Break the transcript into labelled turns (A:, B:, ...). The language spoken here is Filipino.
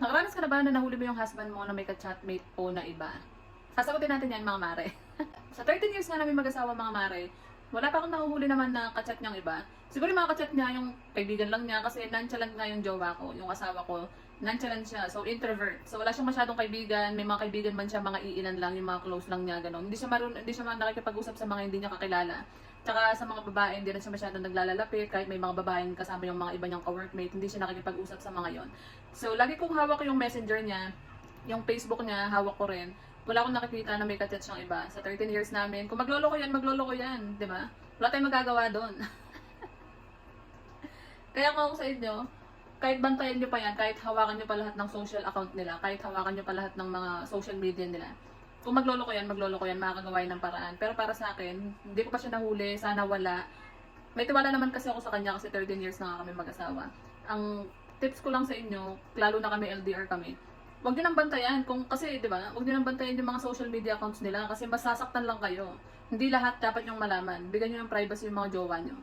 A: Nakaranas ka na ba na nahuli mo yung husband mo na may ka-chatmate po na iba? Sasagutin natin yan, mga mare. Sa 13 years nga namin mag-asawa, mga mare, wala pa akong nahuhuli naman na ka-chat niyang iba. Siguro yung mga ka-chat niya, yung kaibigan lang niya, kasi nonchalant nga yung jowa ko, yung asawa ko. Nonchalant siya, so introvert. So wala siyang masyadong kaibigan, may mga kaibigan man siya, mga iilan lang, yung mga close lang niya, gano'n. Hindi siya nakikipag-usap sa mga hindi niya kakilala. Tsaka sa mga babae, hindi na siya masyadong naglalalapit, kahit may mga babaeng kasama yung mga iba niyang ka-workmate, hindi siya nakikipag-usap sa mga yon. So lagi kong hawak yung messenger niya, yung Facebook niya, hawak ko rin. Wala akong nakikita na may ka-chat siyang iba. Sa 13 years namin, kung maglolo ko yan, di ba? Wala tayong magagawa doon. Kaya kung ako sa inyo, kahit bantayan nyo pa yan, kahit hawakan nyo pa lahat ng social account nila, kahit hawakan nyo pa lahat ng mga social media nila, kung maglolo ko yan, makakagawa yan ng paraan. Pero para sa akin, hindi ko pa siya nahuli, sana wala. May tiwala naman kasi ako sa kanya kasi 13 years na kami mag-asawa. Ang tips ko lang sa inyo, lalo na kami LDR kami, huwag nyo nang bantayan. Kasi, di ba, huwag nyo nang bantayan yung mga social media accounts nila kasi masasaktan lang kayo. Hindi lahat dapat yung malaman. Bigyan nyo ng privacy yung mga jowa nyo.